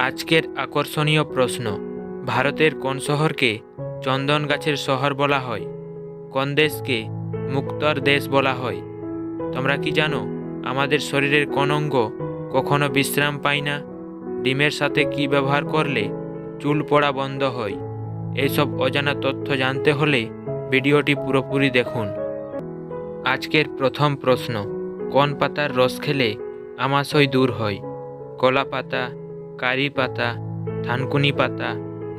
আজকের আকর্ষণীয় প্রশ্ন, ভারতের কোন শহরকে চন্দন গাছের শহর বলা হয়? কোন দেশকে মুক্তোর দেশ বলা হয়? তোমরা কি জানো আমাদের শরীরের কোন অঙ্গ কখনো বিশ্রাম পায় না? ডিমের সাথে কি ব্যবহার করলে চুল পড়া বন্ধ হয়? এইসব অজানা তথ্য জানতে হলে ভিডিওটি পুরোপুরি দেখুন। আজকের প্রথম প্রশ্ন, কোন পাতার রস খেলে আমাশয় দূর হয়? কলা পাতা, কারি পাতা, থানকুনি পাতা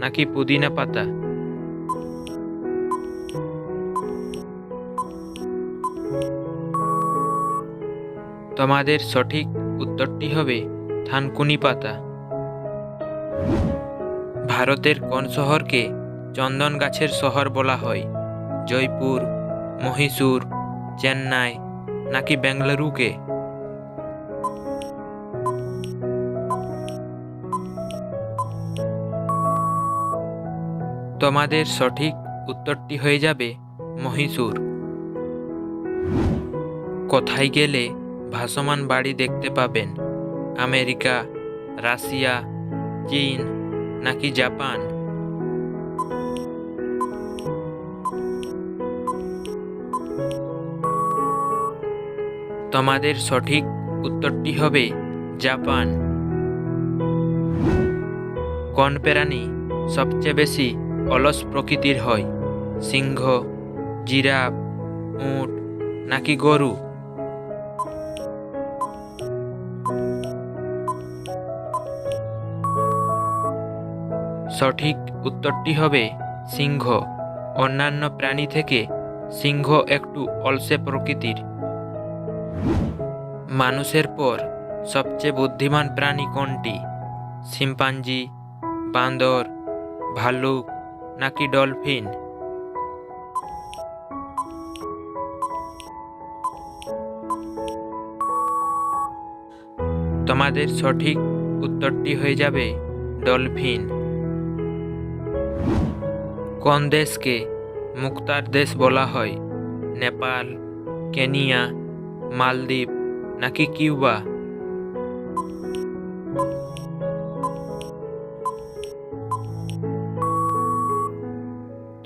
নাকি পুদিনা পাতা? তোমাদের সঠিক উত্তরটি হবে থানকুনি পাতা। ভারতের কোন শহরকে চন্দন গাছের শহর বলা হয়? জয়পুর, মহীশূর, চেন্নাই নাকি বেঙ্গালুরুকে? তোমাদের সঠিক উত্তরটি হয়ে যাবে মহীশূর। কোথায় গেলে ভাসমান বাড়ি দেখতে পাবেন? আমেরিকা, রাশিয়া, চীন নাকি জাপান? তোমাদের সঠিক উত্তরটি হবে জাপান। কোন প্রাণী সবচেয়ে বেশি অলস প্রকৃতির হয়? সিংহ, জিরাফ, উট নাকি গরু? সঠিক উত্তরটি হবে সিংহ। অন্যান্য প্রাণী থেকে সিংহ একটু অলসে প্রকৃতির। মানুষের পর সবচেয়ে বুদ্ধিমান প্রাণী কোনটি? শিম্পাঞ্জি, বান্দর, ভালুক নাকি ডলফিন? তোমাদের সঠিক উত্তরটি হয়ে যাবে ডলফিন। কোন দেশকে মুক্তার দেশ বলা হয়? নেপাল, কেনিয়া, মালদ্বীপ নাকি কিউবা?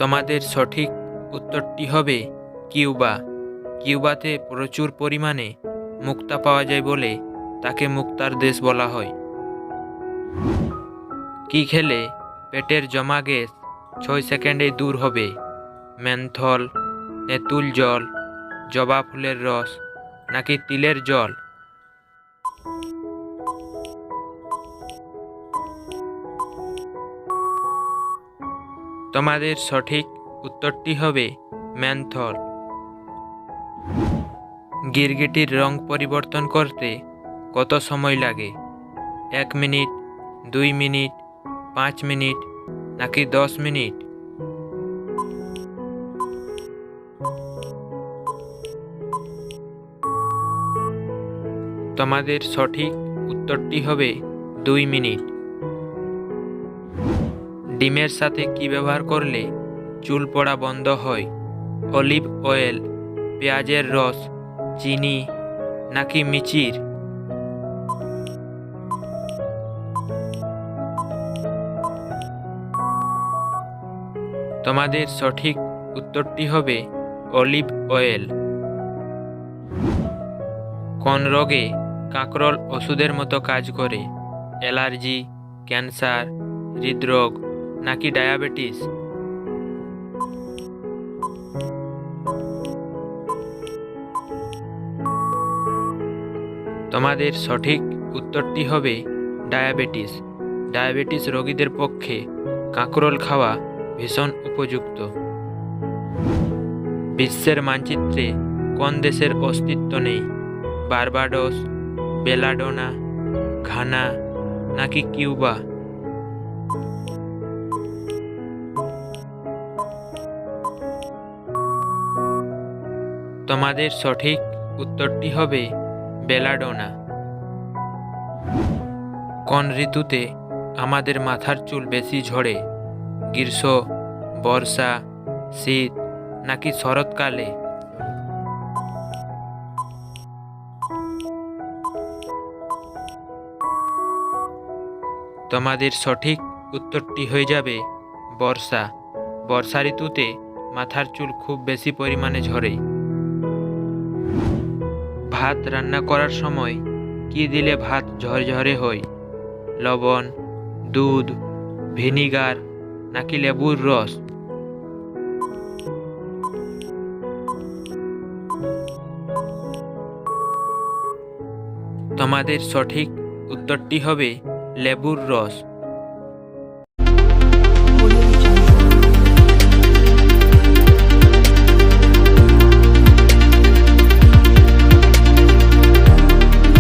তোমাদের সঠিক উত্তরটি হবে কিউবা। কিউবাতে প্রচুর পরিমাণে মুক্তা পাওয়া যায় বলে তাকে মুক্তার দেশ বলা হয়। কি খেলে পেটের জমা গ্যাস 6 সেকেন্ডে দূর হবে? মেন্থল, তেঁতুল জল, জবা ফুলের রস নাকি তিলের জল? তোমাদের সঠিক উত্তরটি হবে মেন্থল। গিরগিটির রং পরিবর্তন করতে কত সময় লাগে? 1 মিনিট, 2 মিনিট, 5 মিনিট নাকি 10 মিনিট? তোমাদের সঠিক উত্তরটি হবে 2 মিনিট। ডিমের সাথে কি ব্যবহার করলে চুল পড়া বন্ধ হয়? অলিভ অয়েল, পেঁয়াজের রস, চিনি নাকি মিচির? তোমাদের সঠিক উত্তরটি হবে অলিভ অয়েল। কোন রোগে কাঁকরোল ওষুধের মতো কাজ করে? অ্যালার্জি, ক্যান্সার, হৃদরোগ নাকি ডায়াবেটিস? তোমাদের সঠিক উত্তরটি হবে ডায়াবেটিস। ডায়াবেটিস রোগীদের পক্ষে কাঁকরোল খাওয়া ভীষণ উপযুক্ত। বিশ্বের মানচিত্রে কোন দেশের অস্তিত্ব নেই? বার্বাডোস, বেলাডোনা, ঘানা নাকি কিউবা? তোমাদের সঠিক উত্তরটি হবে বেলাডোনা। কোন ঋতুতে আমাদের মাথার চুল বেশি ঝরে? গ্রীষ্ম, বর্ষা, শীত নাকি শরৎকালে? তোমাদের সঠিক উত্তরটি হয়ে যাবে বর্ষা। বর্ষা ঋতুতে মাথার চুল খুব বেশি পরিমাণে ঝরে। ভাত রান্না করার সময় কি দিলে ভাত ঝরঝরে হয়? লবণ, দুধ, ভিনিগার নাকি লেবুর রস? তোমাদের সঠিক উত্তরটি হবে লেবুর রস।